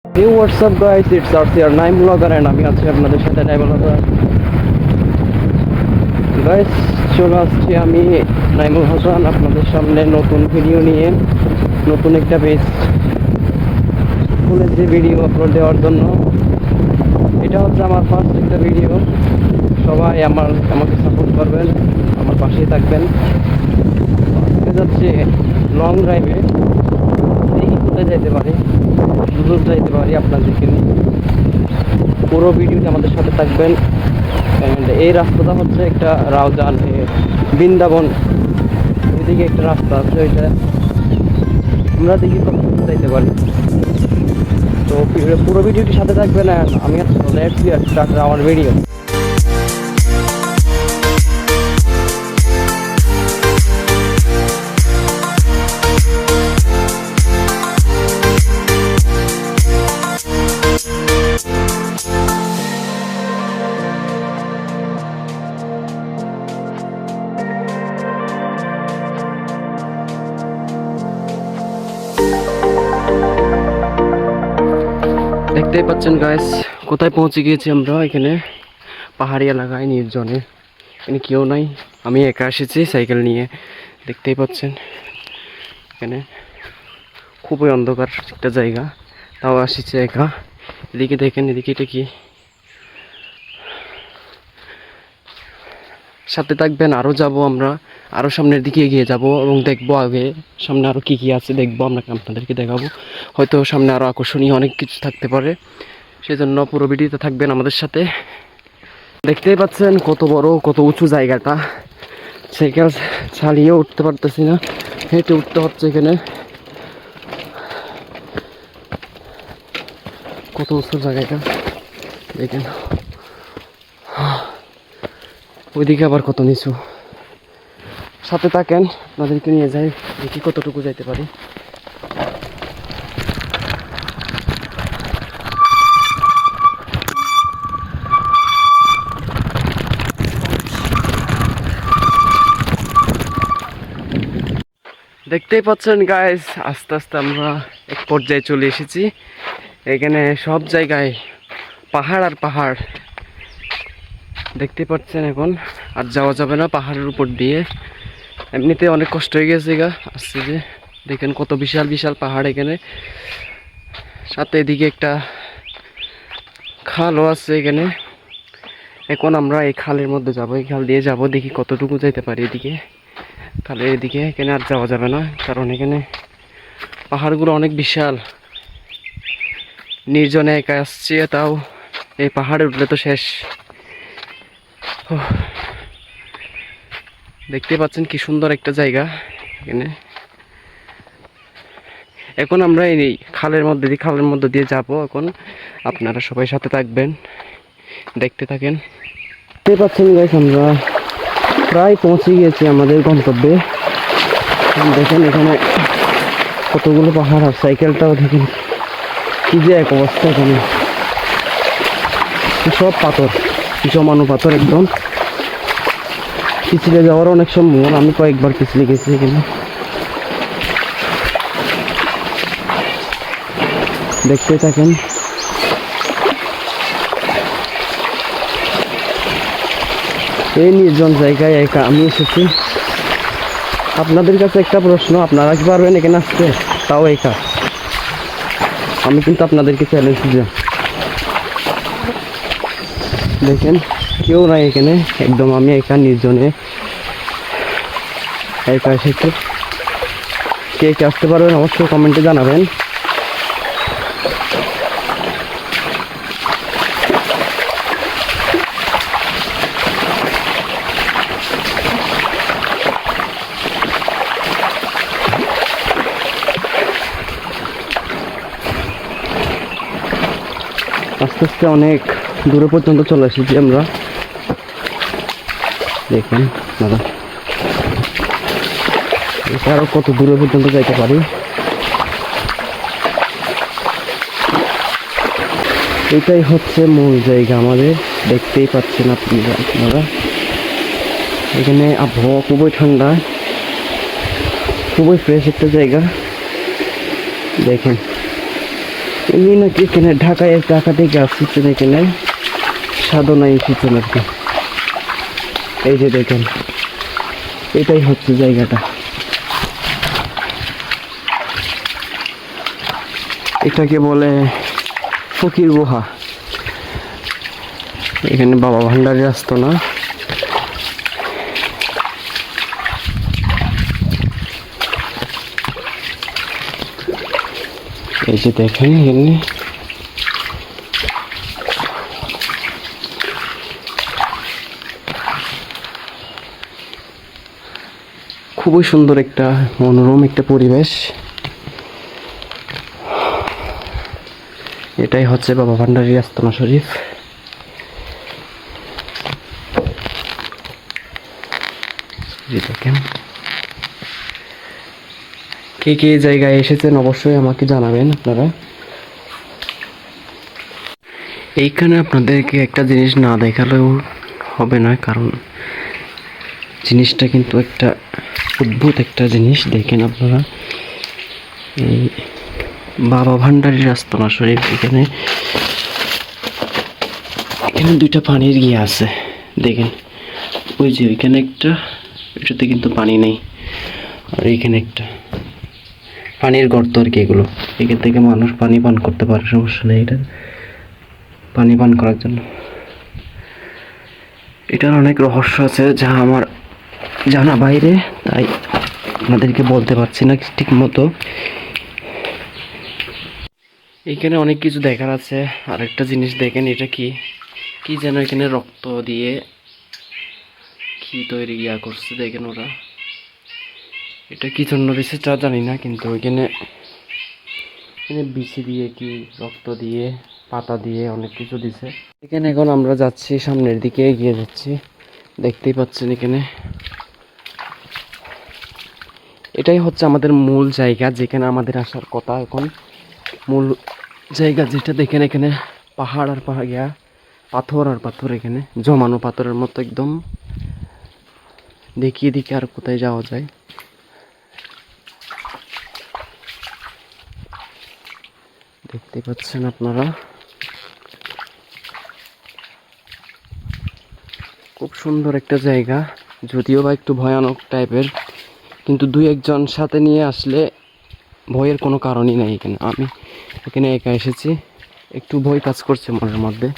Hey, what's up guys, it's RCR Naim Vlogger and আমি আছি আপনাদের সাথে নাইম Vlogger গাইস। চলে আসছি আমি নাইমুল হাসান আপনাদের সামনে নতুন ভিডিও নিয়ে, নতুন একটা পেজ খুলেছি ভিডিও আপলোড দেওয়ার জন্য। এটা হচ্ছে আমার ফার্স্ট একটা ভিডিও। সবাই আমাকে সাপোর্ট করবেন, আমার পাশেই থাকবেন। আজকে যাচ্ছি লং ড্রাইভে, দেখি কোথায় যাইতে পারি, দূর যাইতে পারি আপনাদেরকে নিয়ে। পুরো ভিডিওতে আমাদের সাথে থাকবেন। এই রাস্তাটা হচ্ছে একটা রাউজান বৃন্দাবন, ওইদিকে একটা রাস্তা আছে, ওইটা আমরা দেখি কত যাইতে পারি। তো পুরো ভিডিওটির সাথে থাকবেন। আমি let's get start our video. দেখতেই পাচ্ছেন গাইস, কোথায় পৌঁছে গিয়েছি আমরা। এখানে পাহাড়ি এলাকায় নির্জনে, এখানে কেউ নাই, আমি একা এসেছি সাইকেল নিয়ে। দেখতেই পাচ্ছেন এখানে খুবই অন্ধকার একটা জায়গা, তাও আসছে একা। এদিকে দেখেন, এদিকে এটা কি, সাথে থাকবেন। আরও যাব আমরা, আরও সামনের দিকে এগিয়ে যাব এবং দেখবো আগে সামনে আরও কী কী আছে দেখবো, আপনাদেরকে দেখাবো। হয়তো সামনে আরও আকর্ষণীয় অনেক কিছু থাকতে পারে, সেজন্য পুরো ভিডিওতে থাকবেন আমাদের সাথে। দেখতেই পাচ্ছেন কত বড়, কত উঁচু জায়গাটা। সাইকেল চালিয়েও উঠতে পারতেছি না, হেঁটে উঠতে হচ্ছে। এখানে কত উঁচু জায়গাটা দেখেন, ওইদিকে আবার কত নিচু। সাথে থাকেন, আপনাদেরকে নিয়ে যাই, দেখি কতটুকু যাইতে পারি। দেখতেই পাচ্ছেন গাইস, আস্তে আস্তে আমরা এক পর্যায়ে চলে এসেছি। এখানে সব জায়গায় পাহাড় আর পাহাড় দেখতে পাচ্ছেন। এখন আর যাওয়া যাবে না পাহাড়ের উপর দিয়ে, এমনিতে অনেক কষ্ট হয়ে গেছে গা আসছে যে। দেখেন কত বিশাল বিশাল পাহাড় এখানে, সাথে এদিকে একটা খালও আছে এখানে। এখন আমরা এই খালের মধ্যে যাব, এই খাল দিয়ে যাব, দেখি কতটুকু যাইতে পারি এদিকে। তাহলে এদিকে এখানে আর যাওয়া যাবে না, কারণ এখানে পাহাড়গুলো অনেক বিশাল। নির্জনে একা আসছে, তাও এই পাহাড়ে উঠলে তো শেষ। দেখতে পাচ্ছেন কি সুন্দর একটা জায়গা এখানে। এখন আমরা এই খালের মধ্যে দিয়ে যাব। এখন আপনারা সবাই সাথে থাকবেন, দেখতে থাকেন। দেখতে পাচ্ছেন গাইস, আমরা প্রায় পৌঁছে গিয়েছি আমাদের গন্তব্যে। দেখেন এখানে কতগুলো পাহাড়, আর সাইকেলটাও দেখেন কি যে এক অবস্থা। এখানে সব পাথর, জমানো পাথর একদম। পিছলে যাওয়ার অনেক সম্ভাবনা, আমি কয়েকবার পিছলে গেছি এখানে। দেখতে থাকেন। এই নির্জন জায়গায় একা আমি এসেছি। আপনাদের কাছে একটা প্রশ্ন, আপনারা কি পারবেন এখানে আসতে, তাও একা? আমি কিন্তু আপনাদেরকে চ্যালেঞ্জ দিলাম। দেখেন কেউ নাই এখানে, একদম আমি একা নির্জনে একা এসেছি। কে কে আসতে পারবেন অবশ্যই কমেন্টে জানাবেন। আস্তে আস্তে অনেক দূরে পর্যন্ত চলে এসেছি আমরা। দেখেন দাদা, এটা আরো কত দূরে পর্যন্ত যাইতে পারি। এটাই হচ্ছে মূল জায়গা আমাদের, দেখতেই পাচ্ছেন আপনারা। এখানে আবহাওয়া খুবই ঠান্ডা, খুবই ফ্রেশ একটা জায়গা। দেখেন এমনি নাকি এখানে ঢাকায় ঢাকা থেকে আসছেন, এখানে সাধনায় এসেছেন আর কি। এই যে দেখেন, এটাই হচ্ছে জায়গাটা। এটাকে বলে ফকির গুহা। এখানে বাবা ভান্ডারী আসতো না। এই যে দেখেন, এখানে খুবই সুন্দর একটা মনোরম একটা পরিবেশ। এটাই হচ্ছে বাবা ভান্ডারী আস্তানা শরীফ। দেখেন, কে কে জায়গায় এসেছেন অবশ্যই আমাকে জানাবেন আপনারা। এইখানে আপনাদেরকে একটা জিনিস না দেখালেও হবে না, কারণ জিনিসটা কিন্তু একটা অদ্ভুত একটা জিনিস। দেখেন আপনারা, এই বাবা ভান্ডারীর আস্তানা শরীফ, এখানে দুইটা পানির ইয়ে আছে দেখেন। ওই যে ওইখানে একটা, এটাতে কিন্তু পানি নেই, আর এইখানে একটা পানির গর্ত আর কি। এগুলো এখান থেকে মানুষ পানি পান করতে পারে, সমস্যা নেই। এটা পানি পান করার জন্য এটার অনেক রহস্য আছে যা আমার জানা বাইরে, তাই আপনাদেরকে বলতে পারছি না ঠিক মতো। এইখানে অনেক কিছু দেখার আছে। আর একটা জিনিস দেখেন, এটা কি কি যেন এখানে রক্ত দিয়ে কি তৈরি করছে দেখেন ওরা। এটা কি জন্য দিছে তা জানি না, কিন্তু ওইখানে বিচি দিয়ে কি রক্ত দিয়ে পাতা দিয়ে অনেক কিছু দিছে এখানে। এখন আমরা যাচ্ছি সামনের দিকে, এগিয়ে যাচ্ছি, দেখতেই পাচ্ছেন। এখানে এটাই হচ্ছে আমাদের মূল জায়গা, যেখানে আমাদের আসার কথা। এখন মূল জায়গা যেটা দেখেন, এখানে পাহাড় আর পাহাড়, পাথর আর পাথর, এখানে জমানো পাথরের মতো একদম। দেখিয়ে দিকে আর কোথায় যাওয়া যায়। দেখতে পাচ্ছেন আপনারা, খুব সুন্দর একটা জায়গা, যদিও বা একটু ভয়ানক টাইপের, কিন্তু দুই একজন সাথে নিয়ে আসলে ভয়ের কোনো কারণই নেই। এখানে আমি এখানে একা এসেছি, একটু ভয় কাজ করছে মনের মধ্যে।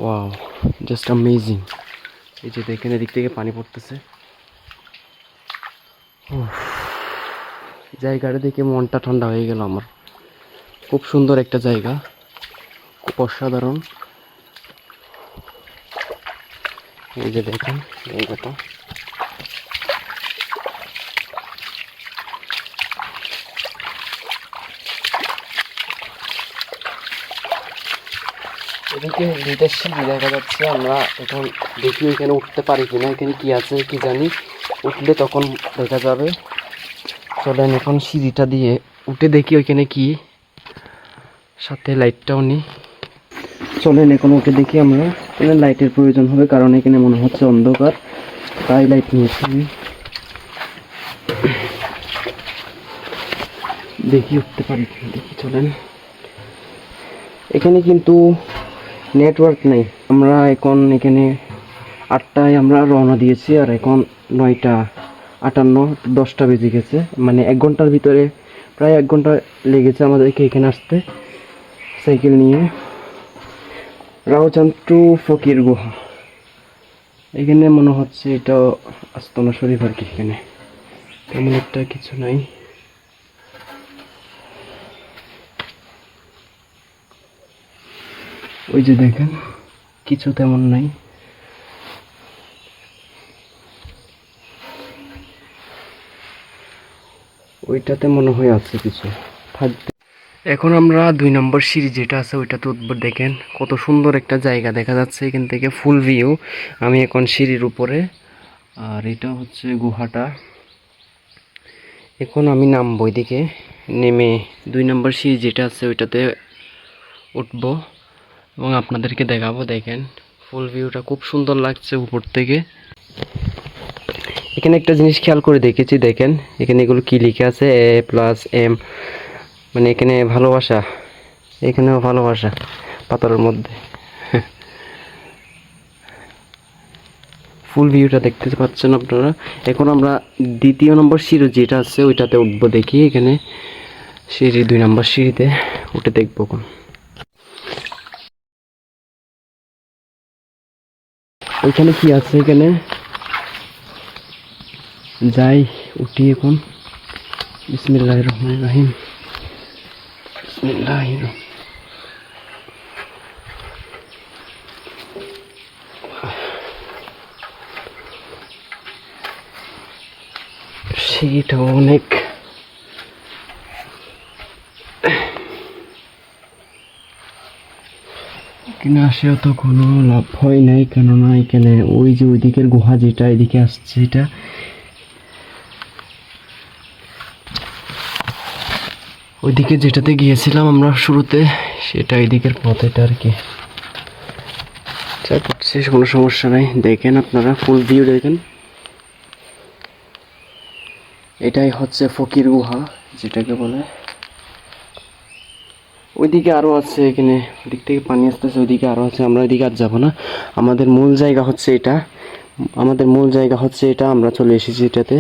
Wow, just amazing. এই যে দেখেন, এদিক থেকে পানি পড়তেছে। জায়গাটা দেখে মনটা ঠান্ডা হয়ে গেল আমার। খুব সুন্দর একটা জায়গা, খুব অসাধারণ। এই যে দেখেন জায়গাটা, এদিকে দুইটা সিঁড়ি দেখা যাচ্ছে। আমরা এখন দেখি এখানে উঠতে পারি কিনা, এখানে কি আছে কি জানি, উঠলে তখন দেখা যাবে। চলেন এখন সিঁড়িটা দিয়ে উঠে দেখি ওইখানে কি, সাথে লাইটটাও নিই। চলেন এখন উঠে দেখি আমরা। এখানে লাইটের প্রয়োজন হবে, কারণ এখানে মনে হচ্ছে অন্ধকার, তাই লাইট নিয়েছি আমি। দেখি উঠতে পারি, দেখি চলেন। এখানে কিন্তু নেটওয়ার্ক নেই। আমরা এখন এখানে 8টায় আমরা রওনা দিয়েছি, আর এখন 9টা 58, 10টা বেজে গেছে। মানে 1 ঘন্টার ভিতরে, প্রায় 1 ঘন্টা লেগেছে আমাদেরকে এখানে আসতে সাইকেল নিয়ে। রাউজান টু ফকির গুহা, এখানে মনে হচ্ছে এটা আস্তানা শরীফ আর কি। এখানে তেমন একটা কিছু নাই। ওই যে দেখেন, কিছু তেমন নাই। ওইটাতে মনে হয় আছে কিছু থাকবে। এখন আমরা 2 নম্বর সিঁড়ি যেটা আছে ওইটাতে উঠবো। দেখেন কত সুন্দর একটা জায়গা দেখা যাচ্ছে এখান থেকে, ফুল ভিউ। আমি এখন সিঁড়ির উপরে, আর এটা হচ্ছে গুহাটা। এখন আমি নামবো এদিকে, নেমে 2 নম্বর সিঁড়ি যেটা আছে ওইটাতে উঠবো এবং আপনাদেরকে দেখাবো। দেখেন ফুল ভিউটা খুব সুন্দর লাগছে উপর থেকে। এখানে একটা জিনিস খেয়াল করে দেখেছি, দেখেন এখানে এগুলো কি লিখে আছে, A+M মানে এখানে ভালোবাসা, এখানেও ভালোবাসা পাথরের মধ্যে। ফুল ভিউটা দেখতে পাচ্ছেন আপনারা। এখন আমরা 2 নম্বর সিঁড়ি যেটা আছে ওইটাতে উঠবো, দেখি এখানে সিঁড়ি 2 নম্বর সিঁড়িতে উঠে দেখবো কোন। ওইখানে কি আছে, এখানে যাই উঠি এখন। বিসমিল্লাহির রহমানির রহিম, বিসমিল্লাহির রহমানির। সেটা অনেক এখানে আসেও তো কোনো লাভ হয় নাই, কেননা এখানে ওই যে ওইদিকের গুহা যেটা এদিকে আসছে, এটা ওইদিকে যেটাতে গিয়েছিলাম আমরা শুরুতে, সেটা এদিকের পথ এটা আর কি। করছে কোনো সমস্যা নাই, দেখেন আপনারা ফুল ভিউ দেখেন। এটাই হচ্ছে ফকির গুহা যেটাকে বলে। ওইদিকে আরও আছে, এখানে ওদিক থেকে পানি আসতেছে, ওইদিকে আরও আছে। আমরা ওইদিকে আর যাবো না, আমাদের মূল জায়গা হচ্ছে এটা, আমাদের মূল জায়গা হচ্ছে এটা। আমরা চলে এসেছি এটাতে।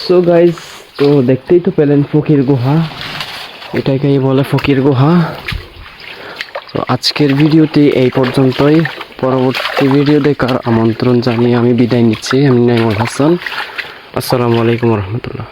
সো গাইস, তো দেখতেই তো পেলেন ফকির গুহা, এটাকেই বলে ফকির গুহা। তো আজকের ভিডিওটি এই পর্যন্তই। পরবর্তী ভিডিও দেখার আমন্ত্রণ জানিয়ে আমি বিদায় নিচ্ছি। আমি নাইমুল হাসান। আসসালামু আলাইকুম রহমতুল্লাহ।